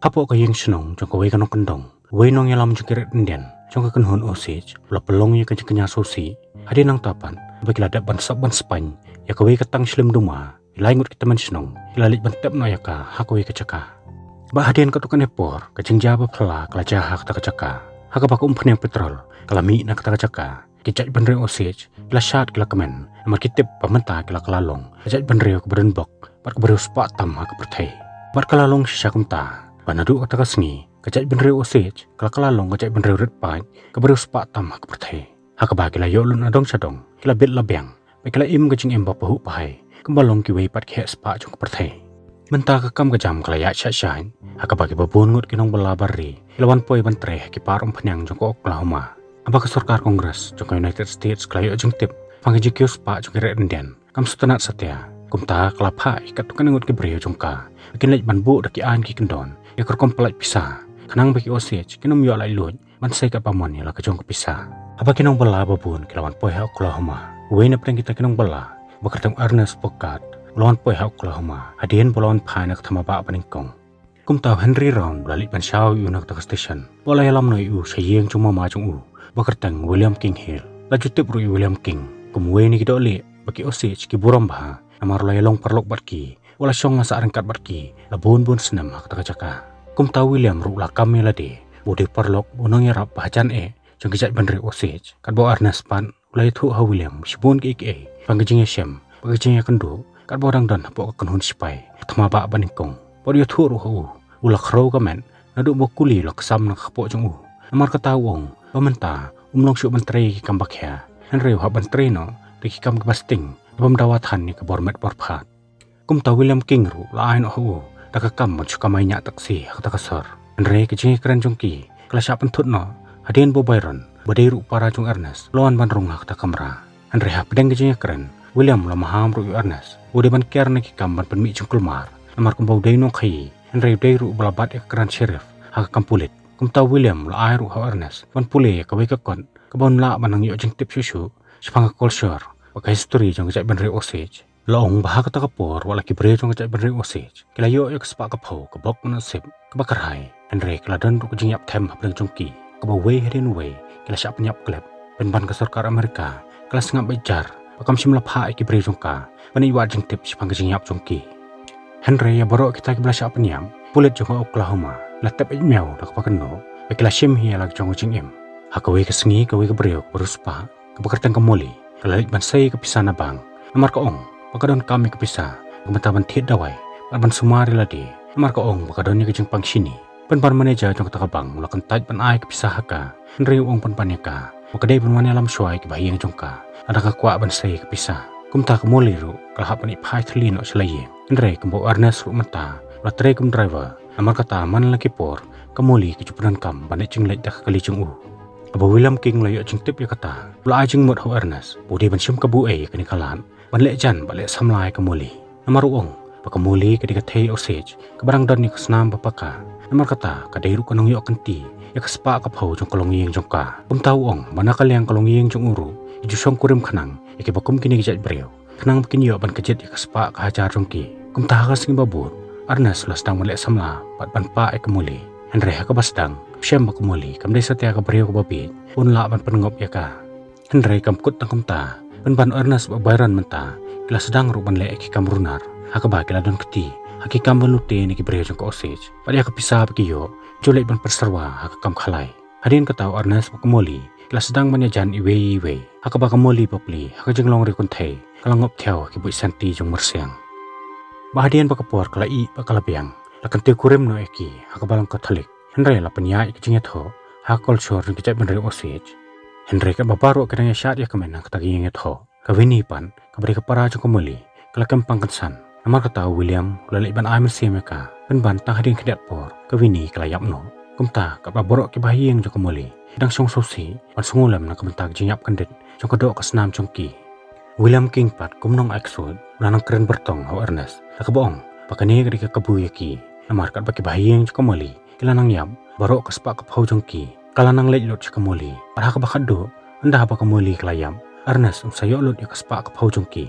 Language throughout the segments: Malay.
Hapo ka yang senong jong ka wei kanong kendong. Wei nong yalam jong kiret ndian. Jong ka kenhun osage. Bula pelong ya ka kenya sosi. Hadi nang tapan. Bagi ladak ban sab ban spany. Ya ka wei katang slim duma. Ilai ngut kita man senong. Ilalik ban tep no ya ka hak wei ka caka. Ba hadian ka tukan epor. Ka jeng jaba pala kala jaha ka caka. Haka baku umpan yang petrol. Kala mi na ka caka. Kicak benre osage. Kila syat kila kemen. Amar kitip pamenta kila kelalong. Kicak benre ka berenbok. Bar ka bereus pak tam haka pertai. Bar kelalong sisa kumta. Banadu kata kasngi, kacak benre osage, kalalong kacak benre red pai, kabaru spak tam hak pertai. Hak bagi la yolun adong sadong, kila bit labiang, kila im kacing em bapahu pahai, kembalong kiwei pat khe spak jong pertai. Mentah kekam kejam kala yak syain, hak bagi babun ngut kinong belabari, kilawan poi bantre kipar penyang jong ko Oklahoma. Aba ke Sarkar Kongres jong United States kala yo jeng tip, pangaji kio spak jong kira Indian, kam sutanat setia, kumta kelapai katukan ngut kibreo jongka, bikin lej banbu daki an ki kendon. Ya kerkom pelaj pisah. Kenang bagi osage, kinong yo alai luj, mansay ka pamon ya la kejong kepisah. Apa kinong bala babun kilawan poiha Oklahoma. Uwe na pedang kita kinong bala. Bakartang Ernest Pokat, lawan poiha Oklahoma. Hadian bolawan panak tamaba paningkong. Kumtaw Henry Round balik pan siyaw yu nagtaka station. Wala yalam no yu sayeng cuma majong u. Bakartang William King Hill. Lajutip ru William King. Kumuwe ni kidoli bagi osage ki buram baha. Namar layalong parlok batki. Wala siyong nga sa arangkat barki, labun-bun senam hak taka-caka. Kumta William rukla kami lade, budi parlok unang yarap bahacan jong kijat bandri osage, kadbo Ernest pan, ulay tu ha William, sibun ki panggijing yasem, panggijing yakendu, kadbo orang dan hapo kakenhun sipay, tamaba baningkong, podi tu ruhu, ulak raw kamen, naduk bokuli lak sam nak hapo jong namar katawong, pamenta, umlong syuk bantray ki kambakya, Henry ha bantray no, dikikam kebasting, pamdawatan ni kebormet borpat. Kumta William King ru lain ohu dakakam machuka mainya taksi hak takasar andre kejing keren jongki kelasya pentut no hadian bo Byron badai ru para jong Ernest lawan ban rung hak takamra andre ha pedang kejing keren William la maham ru Ernest bude ban ker na kikam ban penmi jong kulmar namar kumbau dai no khai andre dai ru balabat ek keren sheriff hak kampulit kumta William la ai ru ha Ernest ban pule ka wei ka kon kabon la banang yo jing tip susu sepang culture pakai history jong jai ban re osage Laong bahag takapor wala kibre jong kacak benri osage. Kilayo yo kespak kapau kebok menasib kebakarai. Andre keladan ru kejing yap tem habrang jongki. Kebawai hedin way kila syak penyap klep. Penban ke Sarkar Amerika kelas ngap bejar. Pakam simlap hai kibre jongka. Pani iwa jeng tip sipang kejing yap jongki. Henry ya borok kita kibla syak penyam. Pulit jong Oklahoma. Latep miau dak pakeno. Bekila sim hiya lag jong jing im. Hakawai kesengi kawai kebreo beruspa. Kebekertang kemoli. Kelalik bansai kepisah nabang. Namar kaong. Pakadon kami kepisah, kemataban tiad dawai, ban sumari ladi, amar kaong pakadonnya kejeng pang sini. Penpan maneja jong takabang mulakan taj pan ai kepisah haka, nri uang penpan yaka, makadai penwani alam syuai kebahiyang jongka, ada kakwa ban say kepisah. Kumta kemuli ru, kalahap pan ipai telino selaye, nri kembau Ernest ru menta, latre kum driver, amar kata man laki por, kemuli kecupunan kam banik cinglet dak kali jong Aba William King layo jeng tip ya kata, ula ajeng mut ho Ernest, budi ban syum kabu kenikalan. Banlek jan balik samlai kemuli. Namar uong, pakemuli ketika tei osage, kebarang dan ni kesnam bapaka. Namar kata, kadai ru kanong yok kenti, ya kespa kapau jong kolongyeng jongka. Kumtau uong, manakal yang kolongyeng jong uru, ijusong kurim kenang, ya bakum kini kejat breo. Kenang bikin yok ban kejat ya kespa kahajar jongki. Kumtah kasing babur, Ernest las dang banlek samla, bat ban pa kemuli. Henry haka basdang, syam bakemuli, kamdai setia ka breo kababit, pun la ban penengop ya ka. Henry kamkut tang kumta. Penban Ernest Byron menta, kila sedang ruban le eki kamrunar, hakaba kila don keti, haki kam benute ni kibre jong ko osage, pada kepisah bagi yo, jolek ban perserwa hakam khalai. Hadin katau Ernest pakemoli, kila sedang manyajan iwe, hakaba kemoli papli, hakajeng long rekuntai, kalangop tiaw kibu santi jong mersiang. Bahadian pakapor kala i pakalabiang, lakan tiu kurim no eki, hakabalang katolik, Henry la penyai kejinget ho, hakol shor jong kejat benri osage. Henry ka babaru kadang syat ya kemen kataging ho. Kawini pan kabari kapara jong kemuli kalakam pangkansan. Namar kata William kulalik ban ai mersi meka. Penban tang hading kedat por kawini kalayap no. Kumta ka babaru ki bahiyeng jong kemuli. Dang song sosi pan sungulam na kementag jinyap kendit jong kedok kasnam jongki. William King pat kumnong aksud nanang keren bertong ho Ernest. Takaboong pakani kadika kabu yaki. Namar kat baki bahiyeng jong kemuli kilanang yap baru kaspak kapau jongki. Kalanang lejlot sa kamuli, para kabakado, anda ba kamuli klayam, Ernest sayo lot ya kaspa kapau jongki.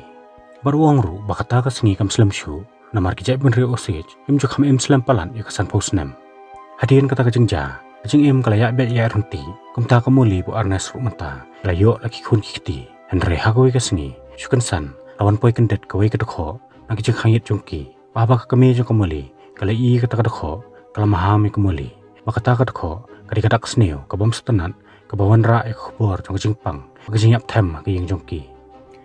Baruang ru bakata ka singi kam slam shu, namar kijay benri osage, imjo kam slam palan ya kasan posnem. Hadirin kata kejengja, kejeng im kalayak bet ya renti, kumta kemuli bu Ernest ru menta, layok lagi kun kikti, Henry hagawi kesengi, syukan san, lawan poi kendet kawai kedekho, nak kejeng hangit jongki, baba kami jong kemuli, kalai kata kedekho, kalamahami kemuli, makata kedekho, kadikadak sneo, kabam setenan, kabawan ra ekobor jong kejeng pang, kejeng yap tem kejeng jongki.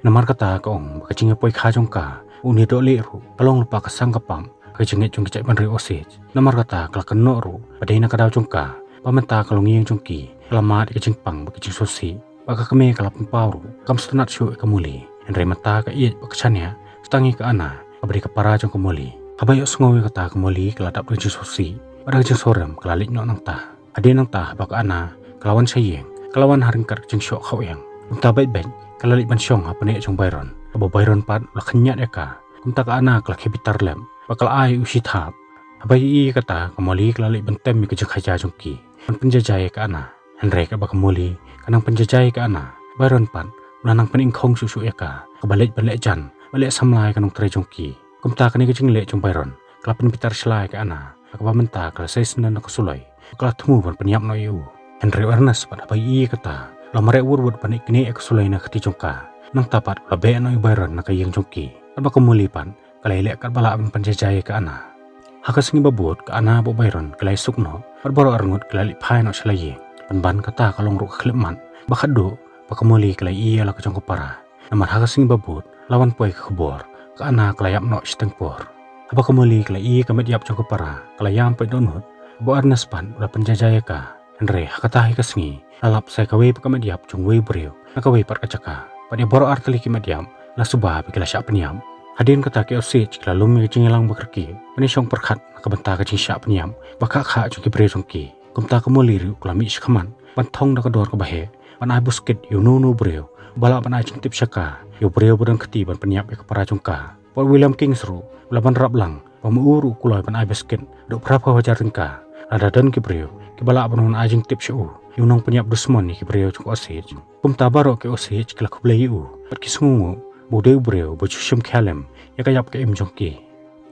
Namar kata kaong, kejeng poi kha jongka, uni dok liru, kalong lupa kesang kapam, kejengit jong kecek panri osej. Namar kata kala kenok ru, padai nak kadau jongka, pamenta kalong yang jongki, kalamat kejeng pang, kejeng sosi, baka kami kala pempauru, kam setenat syuk kemuli, Henry mata ka iet bakacanya, setangi ke ana, kabari kepara jong kemuli. Habayok sengawi kata kemuli kala dap kejeng sosi, pada kejeng sorem kala lik nyok nang tah. Ade nang tah baka ana, kelawan sayeng, kelawan haringkat kejeng syok kau yang. Kumta baik-baik, kala lik ban syong apa nek jong Byron. Abo Byron pat la kenyat eka, kumta ka ana kala kebitar lem, bakal ai usithap. Habai kata kemuli kala lik bentem kejeng haja jongki. Pan penjajai ke ana, Henry ka baka muli, kanang penjajai ke ana. Byron pat menanang peningkong susu eka, kebalik balik jan, balik samlai kanong tere jongki. Kumta kani kejeng lek jong Byron, kala penpitar selai ke ana, akaba menta kala saya senan nak sulai, kala temu pan penyap no iu. Henry Ernest pat habai kata, lamare wurwud panik kini ek sulai nak ti jongka, nang tapat labe no Byron nak yang jongki. Aba kemuli pan, kala ilek kat balak penjajai ke ana. Hakas ngi babut ke ana bo Byron kala sukno, barbaro arngut kala lipai no selai. Pan kata kalong ruk klepman, bakado pakemuli kala iya la kejong kepara. Namar hakas ngi babut, lawan poi kebor, ke ana kala yap no stengpor. Aba kemuli kala iya kamet yap jong kepara, kala yam pe donut, bo Ernest pan ula penjajai ka. Henry hakatahi kesengi, lalap saya kawe pekamet yap jong wei beriu, nakawe par kacaka. Pada boro arteli kimet yam, la subah pikila syak penyam. Hadin kata ke osej kala lumi kejeng elang bekerki, penisong perkat nakabenta kejeng syak penyam, bakak kha jong kibre jongki. Kumta kemuli riu kala mi syakaman, pantong nakador kebahe, pan ai busket yu nunu beriu, balak pan ai jeng tip syaka, yu beriu bodang keti pan penyap ya kepara jongka. Pol William Kingsru, ulaban rap lang, pamuuru kuloi pan ai busket, duk berapa wajar tingka, ada dan kibriu, kibalak pan hun ai jeng tip syu, yu nong penyap dusmon ni kibriu jong osej. Kumta baro ke osej kala kublai yu, pat kisungu, bodeu breu bochushum khalem ya kayap ke im jongki.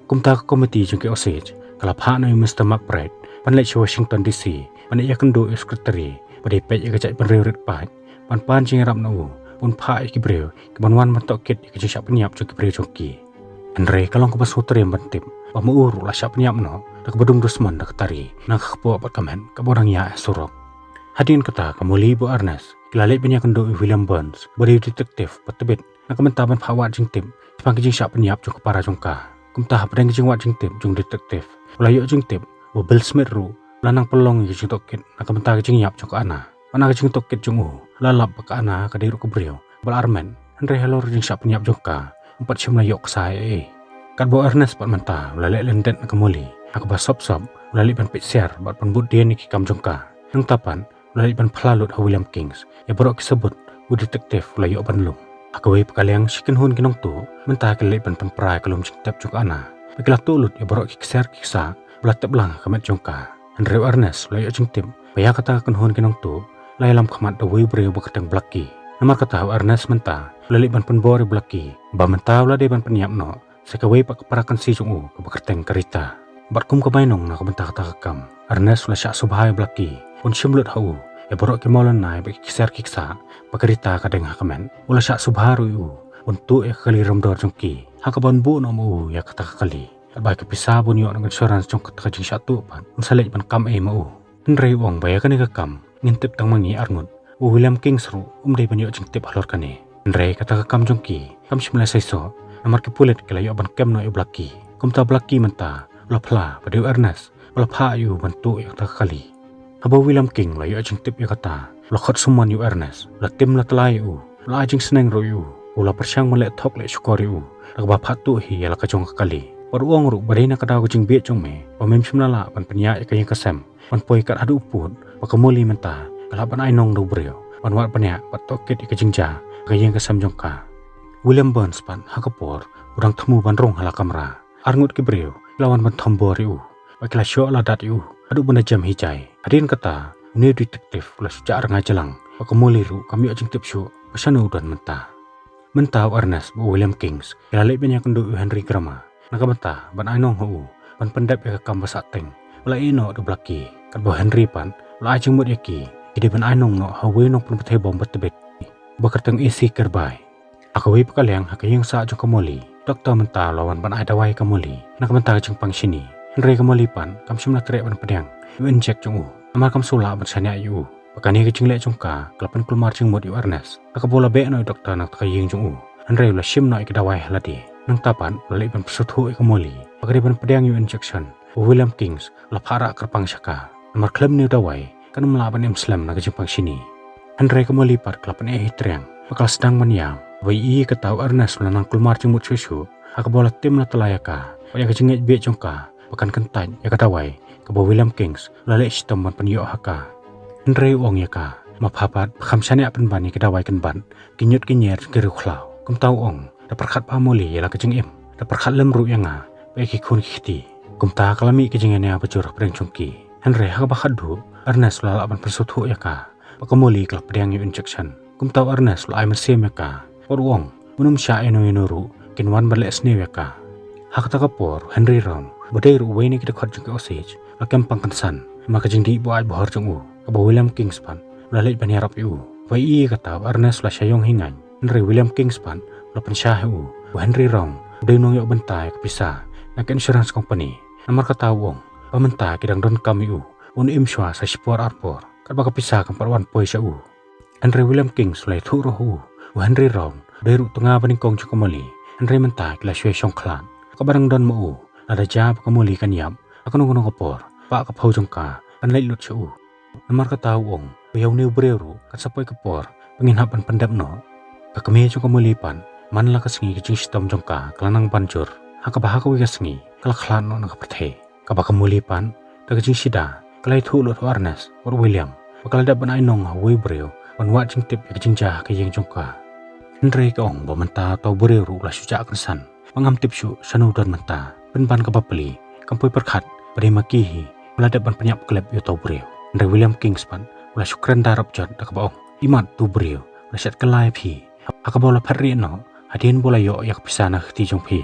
Kumta ke komiti jongki osej kala pha no Mr. McBride panlek chi Washington DC panek ya kendo sekretari pada pej ya kacak penreurit pat pan jing rap no pun pha ki breu ke banwan mentok kit ya kajak penyap jongki breu jongki. Henry kalong ke pasutri bantip pamuur la syak penyap no dak bedung dusman dak tari nak kpo pat kamen ke borang ya surok. Hadin kata kemuli bu Ernest kilalek banyak kendo William Burns beri detektif patebit nak mentaban phawat jing tim sepang jing syak penyap jong kepara jongka. Kumta pedang jing wat jing tim jong detektif ulayok jing tim bo Bill Smith ru lanang pelong jing tokit nak menta jing yap jong ana pana jing tokit jong lalap ka ana ka diru kebriu bal armen Henry halor jing syak penyap jongka empat syam layok sae kat bo Ernest pat menta ulalek lendet nak kemuli ak ba sop ulalik ban pitser bat pan budien ki kam jongka nang tapan ulalik ban phlalut William Kings ya borok disebut bu detektif ulayok ban lum. Akawai pekaliang sikin hun kinong tu, mentah kelip pan pemprai kalum cintap jong ana. Pekilak tulut ya borok kikser kiksa, belat teblang kamet jongka. Henry Ernest layok jing tim, paya kata kan hun kinong tu, layalam kamat dawai beriu beketeng belaki. Namar kata Ernest mentah, lalik ban penbori belaki, ba mentah ulade ban penyap no, sekawai pak keparakan si jong ke beketeng kerita. Batkum kebainong nak bentah kata kekam, Ernest ula syak subhai belaki, pun syumlut hau. Ya borok kimolan nai bagi kisar kiksa pakerita kadeng hakamen ula syak subharu yu untuk ya kali romdor jongki hakaban bu nomu ya kata kali ba ke pisa bun yo nang insurance jong kata jing satu pan unsalek ban kam mau Henry wong bayakan ke kam ngintip tang mangi arngut William Kingsru dei banyo jing tip halor kane Henry kata ke kam jongki kam simla saiso namar ke pulet kala yo ban kem no yu blaki kumta blaki menta ula phla pada Ernest ula pha yu bantu ya kata kali. Haba William King layo ajing tip ya kata, lakot suman yu Ernest, la tim la telai u, la ajing seneng ro yu, ula persyang melek tok lek syukori u, lakba patu hi ya la kajong kekali. Paruang ru badai na kada kujing biet jong me, pamim simlala pan penyak ikayang kesem, pan poi kat adu uput, pakamuli mentah, kalaban ainong do brio, pan wat penyak pat tokit ikajing ja, ikayang kesem jong ka. William Burns pan hakapor, urang temu ban rong hala kamera, arngut ki brio, lawan ban tombor yu, bakila syok la dat yu. Aduh benda jam hijai. Hadin kata, ini detektif lah sejak arang ajalang. Pakamuli ru kami ajing tip syuk, pasanu dan mentah. Mentah Ernest bu William Kings, ilalek banyak kendo Henry Grama. Naka mentah ban ainong hu, ban pendap ya kam basateng. la ino do blaki kat bo Henry pan la ajeng mut yaki ide ban ainong no hawe no pun pethe bom betebet bakarteng isi kerbai akawi pakalyang hakayeng sa jong kamoli doktor menta lawan ban ai dawai kamoli nak menta jeng pang sini Henry kamoli pan kam simna trek ban pedang yu injek jong amar kam sula ban sanya yu pakani ke jingle jongka kelapan kulmar jeng mut yu Ernest akabola be no doktor nak takayeng jong Henry la sim no ikdawai halati nang tapan la ban pesuthu kamoli pakari ban pedang yu injection William Kings la phara kerpang syaka amar klem ni dawai kan melaban Islam na kejempang sini. Henry kamoli par kelapan hitriang bakal sedang meniam. Wai ketau Ernest lanang kulmar jemut susu. Akabola tim la telayaka. Waya kejengit biak jongka. Bakan kentan ya katawai. Kebo William Kings lalek sitom ban penyo haka. Henry uang yaka. Mapapat pakam sani apen bani kedawai kenban. Kinyut kinyer geru klau. Kum tau ong. Da perkat pamoli yala kejeng im. Da perkat lemru yanga. Baik ikun kiti. Kum ta kalami kejengannya bejur pereng jongki. Henry haka bakadu. Ernest la laban persuthu yaka pakamoli kelap pedang yu injection kum tau Ernest la ai mersem yaka porwong munum sya eno ru kinwan balek sne yaka hak ta kapor Henry rom bodai ru wene kita khot jeng osage la kempang kansan maka jeng di bo ai bohor jeng ka William Kingspan la leit ban yarap yu wai kata Ernest la syayong hingan Henry William Kingspan la pensyah Henry rom bodai nong yo bentai kepisa nak insurance company namar kata wong pamenta kidang don kami imshwa sa spor arpor kat baka pisah kan parwan poi sa Henry William King sulai thu roh Henry rom deru tengah baningkong chukamali Henry menta kila syue syong klan kabarang don mo ada jab kamuli kan yam akan nunggu kapor pak kapau jongka kan lait lut syau namar kata wong bayau new breru kat sapoi kapor pengin hapan pendap no kakame chukamali pan manla kasengi kejing sitom jongka kelanang pancur hakabah kawi kasengi kalaklan no nakaprethe kabakamuli pan kejing sida kalai thu lot Ernest or William bakal ada ban ainong hawe breu ban wat jing tip jing jah ke jing jongka Henry ka ong ba menta tau breu ru la suja kansan pangam tip su sanu don menta ban ban ka bapeli kampoi perkhat pada makihi belada ban penyap klep yo tau breu Henry William Kingspan la sukran darap jot da ka baong imat tu breu la set kalai phi akabola pharri no hadin bola yo yak pisana khti jong phi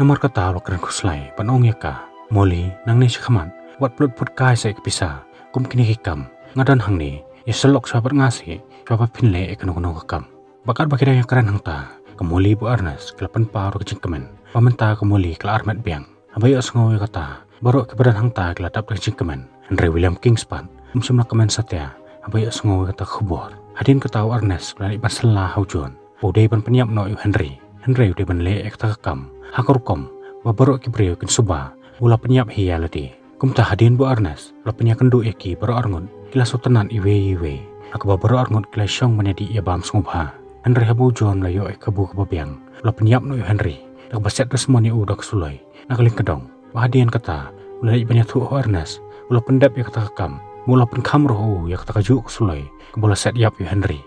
nomor kata lo kren kuslai ban ong yaka moli nang ni sikhaman wat plut put kai sai kepisa kum kini hikam ngadan hang ni ya selok sahabat ngasi sahabat pinle ekonono kakam bakat bakira yang keren hang ta kemuli bu Ernest kelapan paru kecing kemen pamenta kemuli kela armet biang abai asngowe kata baru kebadan hang ta kela dap kecing kemen Henry William Kingspan umsumna kemen satya abai asngowe kata khubor hadin ketau Ernest kelani ban selah haujon udai ban penyap no Henry udai ban le ek ta kakam hakurkom babaru kibreu kin suba ula penyap hiya ladi kumta hadin bu Ernest la penya kendu eki baru arngun kila sotanan iwe akaba baru arngun kila syong menjadi ia bam sngubha Henry habu jon la yo ekabu kebabiang la penyap no Henry dak baset resmoni udak sulai nakaling kedong bahadian kata ulai banyak thu Ernest ula pendap ya kata kam mula pen kamroh ya kata kaju sulai kebola set yap yu Henry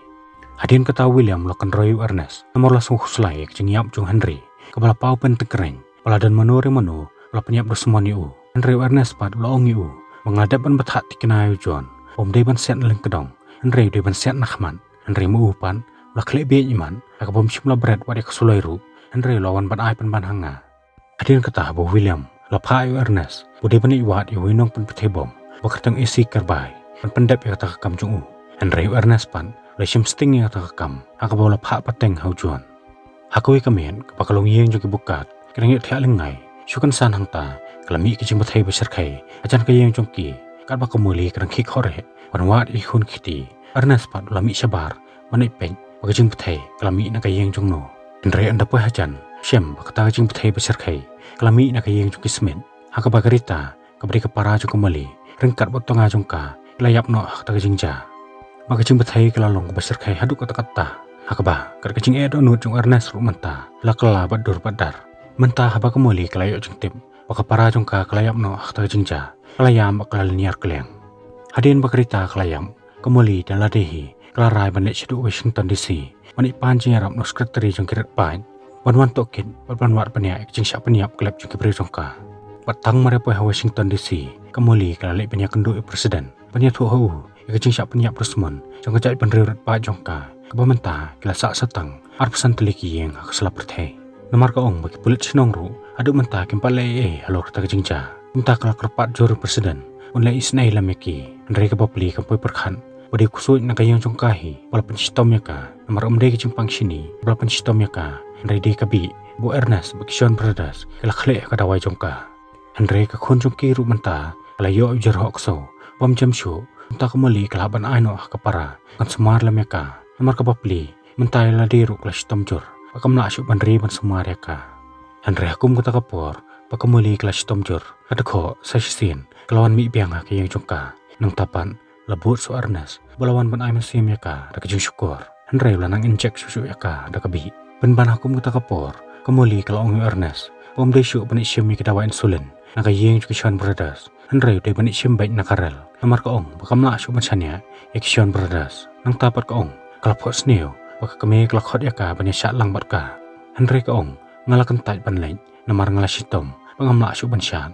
hadin kata William la kan royu Ernest nomor langsung sulai kejeng yap jong Henry kebola pau pen tekereng paladan manore manu la penyap resmoni Henry Ernest pat laong yu mengadap ban bathat tikinayu John om deban set leng kedong Henry deban set nakman Henry mu upan la klebe iman akabom simla bread wadi kesulai ru Henry lawan ban ai pan ban hanga hadin kata bu William la phayu Ernest bu deban iwat yu winong pan petebom bakartang isi kerbai pan pendap ya kata kam jung Henry Ernest pan la sim sting ya kata kam akabo la pha pateng hau John hakui kamen kapakalong yeng joki bukat kerengit thia lengai sukan san hangta kalami kejing bathai besar kai acan kayeng jongki kat ba kamuli kerang khik hore wanwat ikhun khiti Ernest pat lami sabar manai peng kejing bathai kalami na kayeng jongno Henry anda po hajan syem bakata kejing bathai besar kai kalami na kayeng jongki semen hakaba garita kabri kapara jong kamali rengkat botonga jongka layap no ta kejing ja ba kejing bathai kalalong besar kai haduk kata-kata hakaba kat kejing edo nut jong Ernest ru menta lakala badur badar menta haba kamuli kalayo jong tim pakapara jongka kelayap no akta jingja kelayam bakal niar keleng hadin bakrita kelayam kemuli dan ladehi kelarai bandek sedu Washington DC manik panjing arab no sekretari jong kirat pain wan tokin ban wat peniak jing syak peniap kelap jong kibri jongka batang marepo Washington DC kemuli kelalik peniak kendu presiden peniak tu hau jing syak peniap resmon jong kejat penriurat pa jongka kebamenta kila sak setang arpesan teliki yang keselap perthai nomor kaong bagi pulit sinong ru aduk mentah kempal halo kata kejingja Entah kalau kerpat juru presiden, unlai isnai lameki, Andre ka papli kampoi perkhan, pada kusut nak kayang jongkahi, walaupun sistem ka, nomor umdai ke cimpang sini, walaupun sistem ka, Andre di kabi, Bu Ernest, Bakisyon Brothers, kala khlek ka dawai jongka. Andre ka khon jongki ru menta, kala yo ujar hok so, pom jam syu, entah kemali kala ban aino ka para, kan semar lameka, nomor ka papli, menta la diru kala sistem jur, pakam la syuk ban ri ban semar ka. Andre hukum kata kapor, pakamuli kala sistem jur, kata ko sa sisin, kalawan mi biang ka yang jongka, nang tapan, labut so Ernest, balawan ban aiman sim ka, da kajung syukur. Andre ulah nang injek susu ka, da kabi. Ban hukum kata kapor, kemuli kala ong Ernest, pom de syuk ban isyam mi kedawa insulin, naka yeng Bakisyon Brothers. Andre de ban isyam baik nakarel, namar ka ong, pakam la syuk ban sanya, Bakisyon Brothers. Nang tapat ka ong, kala pot sneo, baka kami kala khot ka ban syak lang bat ka. Andre ka ong, ngalakan tait ban lain, namar ngala sitom, pangam la syuk ban syak.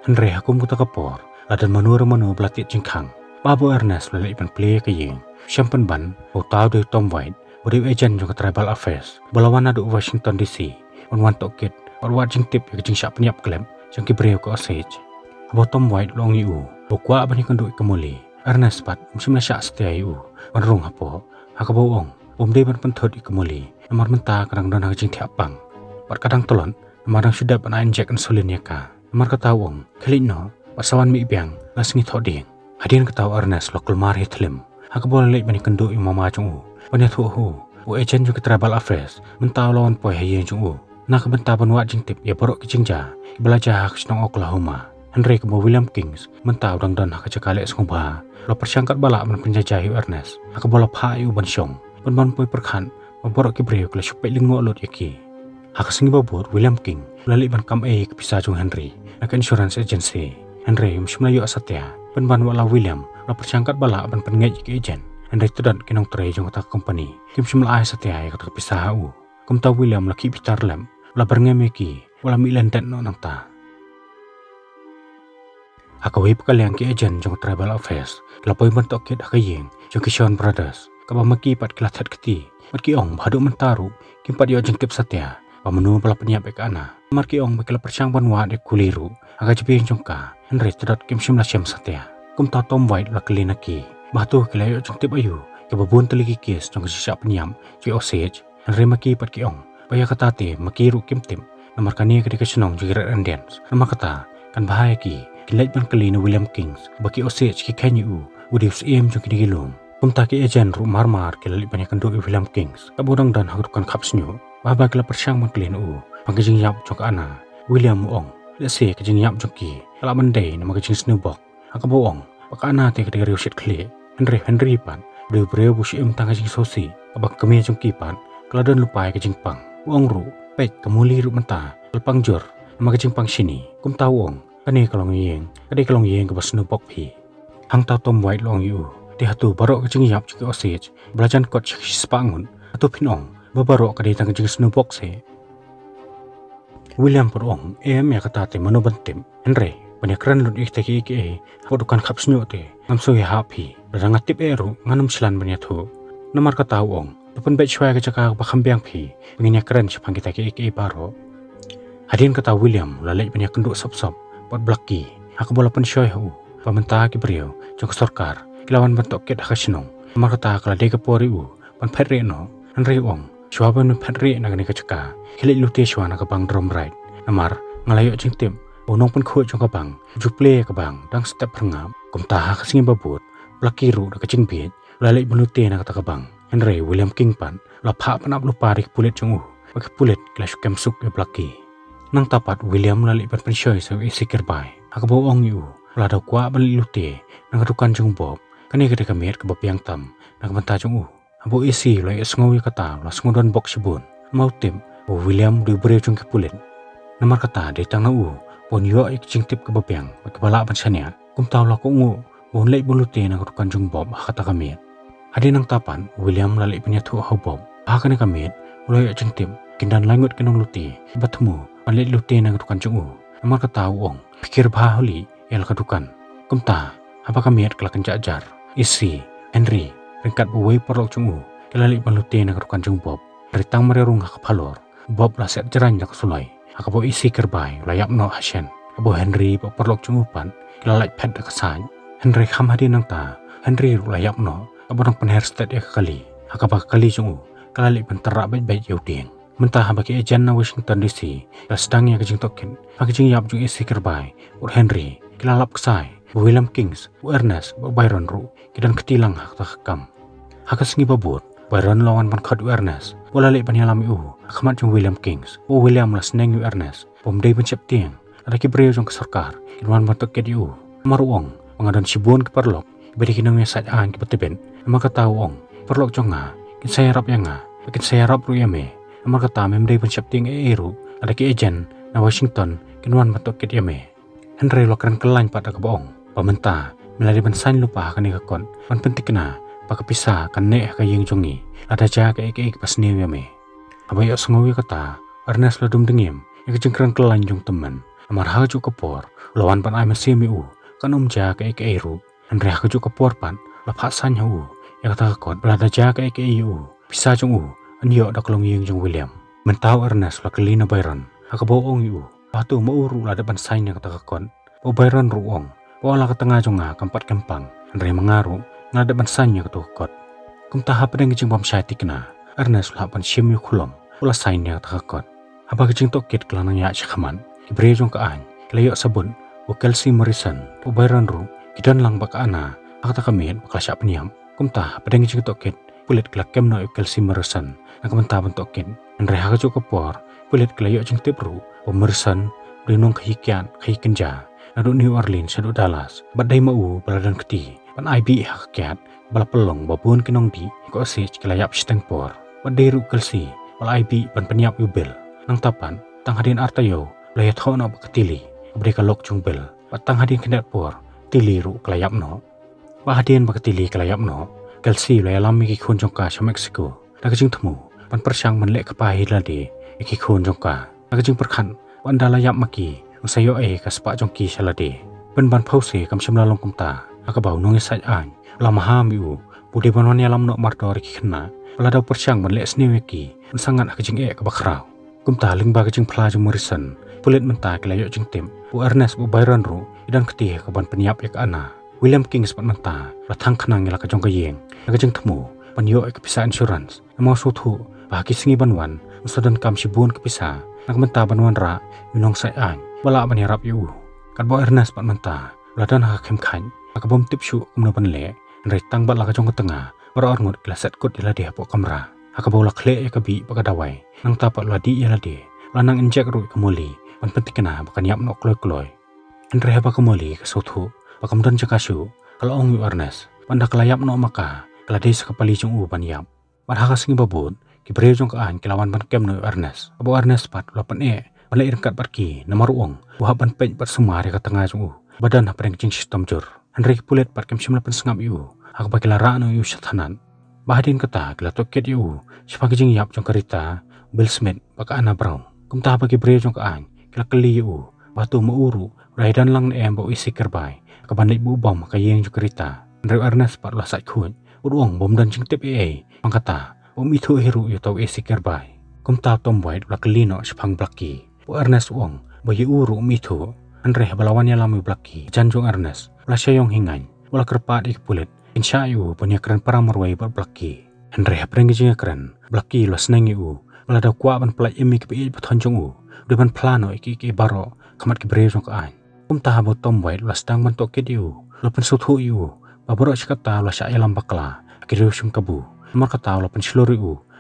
Andre hukum kata kapor, ladan manu belatit jengkang. Babu Ernest lalai ban play ke yeng, syampan ban, tau de Tom White, bodi agent juga tribal affairs, balawan adu Washington DC, wan tokit, wat jeng tip ke jeng syak penyap klem, jeng kibreu ke Osage. Abo Tom White long yu, bukwa bani kenduk kemuli, Ernest pat, musim la syak setia yu, wan rung hapo, hakabo ong, de ban penthut kemuli, namar menta kadang don hak jeng tiapang, pat kadang tolon, namar dang sudah ban injek insulin ka, namar kata ong, kali no, pat sawan mi biang, lasengi thoding. Hadian ketahu Ernest lokal mari tlim. Aku boleh lihat banyak kenduk yang mama cung banyak tuh bu agent juga tribal affairs mentau lawan poi hayang cung nak bentar penuat jeng tip ya borok kecingja belajar hak senong Oklahoma. Henry kebo William Kings mentau dang hak cekalik sengubah lo persangkat balak men penjajahi Ernest. Aku boleh payu ban syong ban poi perkhan borok kibreu kala supaya lingo lot yaki. Hak sengi babur William King lali ban kam kepisah cung Henry nak insurance agency. Henry musim layu asatya ban wala William la persangkat balak ban pengej ke agent Henry tudan kinong tray jong kata company kim simla ai satya ya kata pisah u kum ta William la ki pitar lem la berngeme wala mi lendan no nang ta akawi pekaliang ke agent jong tribal affairs la poi ban tok kit akayeng jong Bakisyon Brothers kaba maki pat kelathat keti marki ong bhadu mentaru kim pat yo jeng tip satya pamenu pala penyap ke ana marki ong bakal persang ban wa de kuliru aga jepi jongka Henry tudat kim simla syam satya kum ta Tom White la kelinaki batu kelayo jong tip ayu ke babun teliki kes jong sisyak penyam ci Osage Henry maki pat ki ong baya kata te maki ru kim tim namar kani ke senong jirat Indians namar kata kan bahaya ki kilait ban kelina William Kings baki Osage ki kanyu udif sim jong kinigilum kum ta ki agent ru marmar kelali banyak kenduk William Kings kabudang dan hakukan kapsnyu bahaba kala persang man kelin pangkejing yap jong ana William ong lese kejing yap jong ki kala mandai nama kejing snubok akabu ong baka ana te kediri usit kli Henry pan breu busim tang kejing sosi abak kemi jong ki pan kala don lupai kejing pang uang ru pek kemuli ru menta pelpang jur nama kejing pang sini kum tau ong kani kalong yeng ke bas snubok pi hang tau Tom White long yu ti hatu barok kejing yap jong Osage belajan kot spangun atu pinong babarok kadi tang kejing snubok se William perong ya kata te mano bantim Henry banyak keren lut ikteki ike hapudukan kapsnyo te ngamso ya hapi berang tip eru nganam silan banyak tu nomor kata ong depan baik syai ke cakap bakambiang pi penginya keren sepang kita ike baro hadian kata William lalai banyak kenduk sop buat blaki aku bola pen syai hu pamenta ki brio jong sorkar kilawan bentuk ket akasinong nomor kata kala de kapori pan phetri no Henry ong Syuaban phetri nagani kacaka hilit luti syuana ke bang drum ride namar ngalayok jing tim unong pun kuat jong kabang juple ke bang dang step rengam kum taha kesingi babut blakiru da kacing biet lalai benute na kata kabang Henry William King pan la pha panap lupa rik pulit jong pakai pulit clash suk e blaki nang tapat William lalai pan pensyoy sa isikir bai akabo ong yu la da kwa ban luti nang dukan jong bob kani kede kamet ke bapiang tam nang menta jong abo isi lai sengawi kata la sengudon bok sibun mau tim William du breu jong kepulit namar kata de tang na pon yo ik jing tip ke bapiang ke bala ban sania kum taw la ko ngu bon lai bulute na kan jong bob kata kami hadi nang tapan William lalai punya tu ho bob hakane kami ulai jing tip kindan langut kenong luti batmu panle lute na kan jong namar kata ong pikir baholi el kadukan kum ta apa kami kelakan jajar isi Henry ringkat buway porlok jong kelali balute na kan jong bob ritang mererung hak palor Bob la set jerang jak sulai akabo isi kerbai layak no hasyen abo Henry perlok cungupan kilalai pet dak kesan Henry kham hadi nang ta Henry ru layap no abo nang penher state ya kali hakaba kali cungu kalali penterak baik-baik yauding mentah bagi ejan na Washington DC sedang ya kejing token kejing yap jung isi kerbai ur Henry kilalap kesai William Kings Ernest Byron ru kidan ketilang hak takam hakas ngi babut Byron lawan pan khad Ernest bola le pan yalami akhamat jung William Kings William las neng Ernest pomdei pencep tiang ada kibreu jung kesarkar kilwan bentuk ke diu maruong pengadan sibun ke perlok beri kinang mesaj an ke beteben maka tahu ong perlok jonga kin saya rap yanga kin saya rap ru yame maka ta memdei pencep tiang eru ada ki ejen na Washington kinwan bentuk ke yame Henry lokran kelain pada kebong pamenta melari bansan lupa kan ikakon pan penting kena pakapisa kan ne ka yeng jongi ada ja ka ek pas ne yame abayo sengawi kata Ernest ladum dengim ya kejengkrang kelain jong teman amar haju kepor lawan pan ai masih kan ja ka ek eru Henry haju kepor pan lapha san hu ya kata kot belada ja ka ek bisa jong anyo dak long yeng jong William mentau Ernest la kelina Byron akaboong patu mauru lada pan sain ya kata kon Byron ruong pola ke tengah jonga kampat kempang Henry mengaru ngada bansanya ke tukot kum tahap pedang kecing bom syati kena Ernest lapan sim yu kulom pola sainnya ke tukot apa kecing tokit kelanang ya syakaman diberi jong ke an kelayok sabun Kelsey Morrison Byron ru kidan lang baka ana akta kamit bakal syak penyam kum tahap pedang kecing tokit kulit kelak kem no Kelsey Morrison nak mentah bentokin Henry hakacu kepor kulit kelayok jeng tip ru Morrison berinong kehikian kehikenja Nadu New Orleans nadu Dallas badai mau baladan keti pan IB hakiat bala pelong babun kinong di ko sih kelayap stengpor badai ru Kelsey bala IB pan penyap ubel nang tapan tang hadin artayo layat ho na bakatili abri kalok jungbel patang hadin kendat por tili ru kelayap no ba hadin bakatili kelayap no Kelsey layalami ki khun jongka sa Mexico nakajing temu pan persyang menlek kepahi lade ki khun jongka nakajing perkhan pan layap maki sayo kaspa jongki salade ban phause kam shimla long kumta akabau nong sai an lamaha miu bude banwan yalam no mardor ki khna balada persyang ban le snewe ki sangat akajing ka bakrau kumta lingba kajing phla jong Morrison pulit menta kelayo jing tim Ernest Byron ru idan keti ka ban penyap ek ana William Kings pat menta lathang khna ngela ka jong ka yeng akajing themu panyo ek pisa insurance mo su thu ba ki singi banwan usadan kam sibun ke pisa nak menta banwan ra minong sai an wala manirap yu kan bo Ernest pat menta ladan ha khem khan akabom tipsu umno panle nrai tang bat la ka jong ka tengah ora orngot glaset kut ila de po kamra akabo la khle ka bi pakadawai nang tapat ladi ila de lanang injek ru kamoli pan pentikena bakan yap no kloy nrai ha kamoli ka sothu pakam dan jakasu kalau ong Ernest panda kelayap no maka kelade sakapali jong pan yap mar ha ka singi babut ki bre jong ka an kilawan pan kem no Ernest abo Ernest pat lapan balai irkat pergi nama ruang wahaban pej pat semua ke tengah jung badan apa yang jing sistem jur Henry pulet pat kem simla pensengap yu hak bagi lara no yu satanan bahadin kata kila toket yu sebagai jing yap jong kerita Bill Smith baka ana brown kum tah bagi bre jong ka an kila keli yu batu mauru raidan lang em bau isi kerbai ka bandai bu bom ka yeng jong kerita Henry Ernest pat la sai khun uruang bom dan jing tip mangkata bom itu hiru yu tau isi kerbai kum tah tom white la keli no sepang blaki Ernest Wong bagi uru mitu Andre balawannya lami blaki janjung Ernest lasya yong hingan wala kerpat ik pulit insya yu punya keren para merwai ber blaki Andre apreng jinga keren blaki los nengi wala da kwa ban plai imi ke batonjung depan plano iki baro kamat ke brejong ka an tah bo tom white las tang ban toket lopen suthu baboro chikata lasya elam bakla akiru sum kabu mar kata lopen slori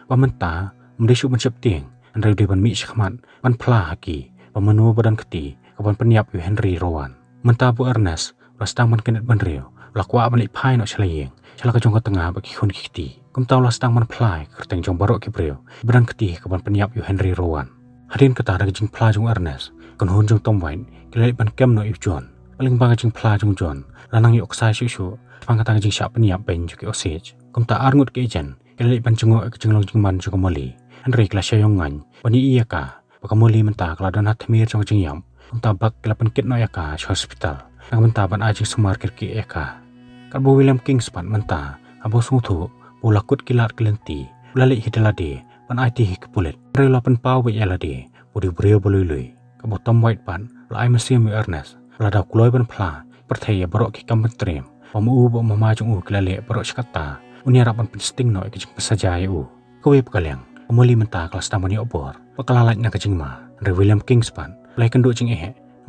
pamenta mdesu ban septing Andre depan mi shikman pan pla haki pamenu badan keti kapan penyap yu Henry Rowan mentabu Ernest lastang man kenet banrio lakwa ban ipai no selayeng chala ka jong ka tengah bagi khun kiti kum taw lastang man plai kerteng jong barok ki breo badan keti kapan penyap yu Henry Rowan hadin kata da jing pla jong Ernest kan hun jong tom wain kilai ban kem no yu John paling bang jing pla jong John lanang yu oksai su pang kata jing sya penyap ben juki osage kum ta arngut ke jen kilai ban jengo ke jenglong jing man jong mali Henry kelasya yong ngan wani iya ka pakamuli menta keladan hatmir jong jing yam unta bak kelapan kit no yaka hospital nang menta ban ajing sumar kirki eka karbo William Kings pan menta abo sungthu bulakut kilat kelenti ulali hidelade pan IT ke pulit Henry lapan pawe yalade budi brio bolului kabo tom white pan la ai mesti mi Ernest la da kuloi ban pla perthaya borok ki kam trem pamu bo mama jung klale borok skata unia rapan pensting no ki pesaja u kowe pekaliang pemuli menta kelas tamani obor pekalalat na kajing ma Andre William Kingspan play kendo jing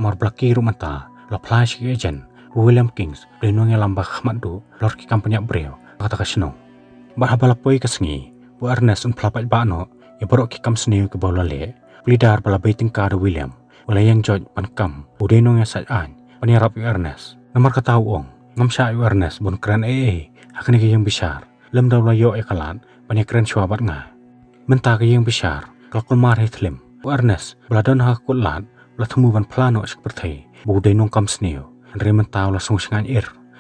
mor blaki rumanta la flash ki agent William Kings plenong lambah khmadu lor ki kampanya breu kata kasno ba habala poi kasngi bu Ernest un plapat ba no ya borok ki kam sneu ke bolale lidar bala baiting ka William wala yang George pan kam udenong ya sat an pani rap Ernest nomor kata ong ngamsha Ernest bun kran akan ki yang besar lem daw la yo kalan pani kran chwabat nga menta ki yang besar kalkul mar hetlim bu Ernest bladon ha kulat la themu ban plano seperti bu denong kam sneu Andre mentau la sung sengan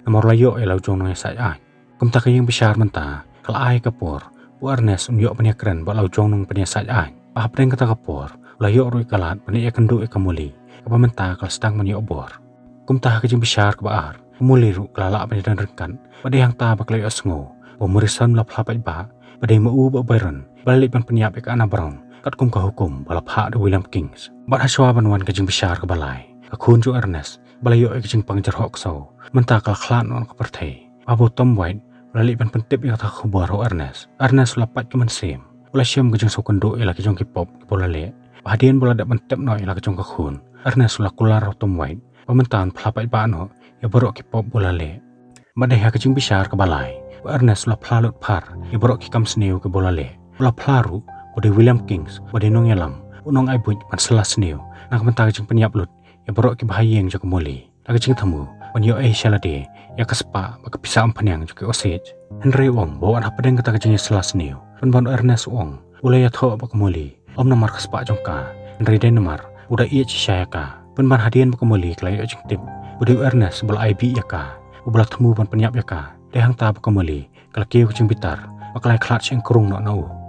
nomor la yo lau jong no ya sat an kum ta ki yang besar menta kal ai kapor bu Ernest yo pani kran ba lau jong nong pani sat an pa preng kata kapor layo roi kalat pani kendo kamuli apa menta kal stang mani obor kum ta ki jing besar ke baar kamuli ru kalala pani dan rekan pada yang ta baklai asngo pemerisan la phlapat ba pada mau ba bayron balik pan penyap ke ana brown kat kum ka hukum bala pha William Kings bat haswa ban wan ke jing besar ke balai akun ju Ernest balayo ke jing pang jerhok so menta kal khlan on ke perthai abu Tom White balik pan pentip ya ta khabar Ernest lapat ke mensem ula syam ke jing sokendo ila ke jong ki pop ke bolale hadian bola dak mentep no ila ke jong ka khun Ernest la kular Tom White pementan phlapat ba no ya borok ki pop bolale madai ha ke jing besar ke balai Ernest la phlalut par ya borok ki kam sneu ke bolale ula phlaru ode William Kings ode nong yalam unong ai buj pan sela sneu nak menta ke jing penyap lut ya borok ki bahayeng jo kemuli la ke jing thamu pan yo shalade ya kaspa ba ke pisa ampanyang jo ke osej Henry Wong bawa apa deng kata ke jing sela sneu pan Ernest Wong ulaya tho ba kemuli om nomor kaspa jongka Henry den nomor udah iya cisaya ka pan hadian ba kemuli klai jing tip ode Ernest bal IB ya ka ubla temu pan penyap ya ka dehang ta ba kemuli kala kieu ke jing bitar baklai klat sing krung no nau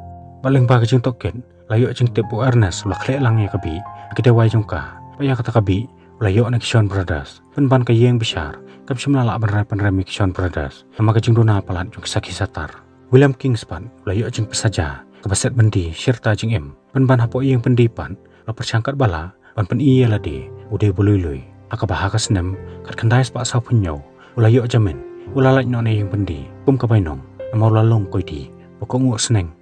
baling ba ke jing token layo jing tip bu Ernest la khle lang ya kabi kita wai jongka paya kata kabi layo na Kishon Brothers pan ka yeng besar kam simla ban remi Kishon Brothers nama ke jing dona palat jong saki satar William Kingspan layo jing pesaja kebaset bendi serta jing pan hapo yeng pendipan la persangkat bala pan iya lade ude bolului akabah ka senem kat kandai spa sa punyo ulayo jamin ulalaj no ne yeng pendi kum ka bainong namor lalong koidi pokok ngu seneng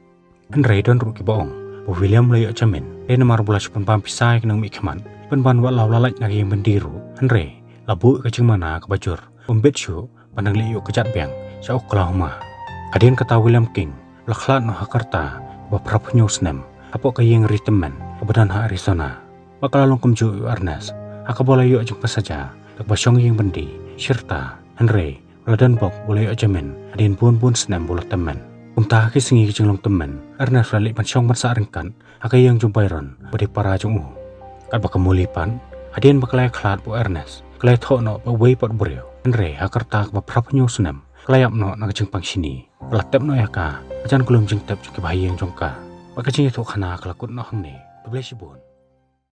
Andre don ru ki baong bu William layo jamin namar bulas pan pisai kenang mi khaman pan wa lalaj na yeng pendiru Andre labu ka jing mana ka bajur umbet shu pandang liyo kejat biang sa Oklahoma kadien kata William King lakhlat no Jakarta ba prapunyo senem apo ka yeng ritemen kebedan ha Arizona bakal long kumju Ernest akabola yo jeng pasaja tak basyong yeng bendi serta Henry ladan bok boleh ajamen adin pun senem bola temen umtah ki singi jeng long temen Ernest lalik pan syong bansa rengkan akai yang jumpairon bodi para jung kat bakamulipan adin bakalai khlat bu Ernest kalai tho no ba wei pot buryo Henry Jakarta ba prapunyo senem kalayap no na jeng pang sini pelatep no ya ka ajan kulum jeng tep jeng bahayeng jongka bakajing itu khana kelakut no hangne beblesibun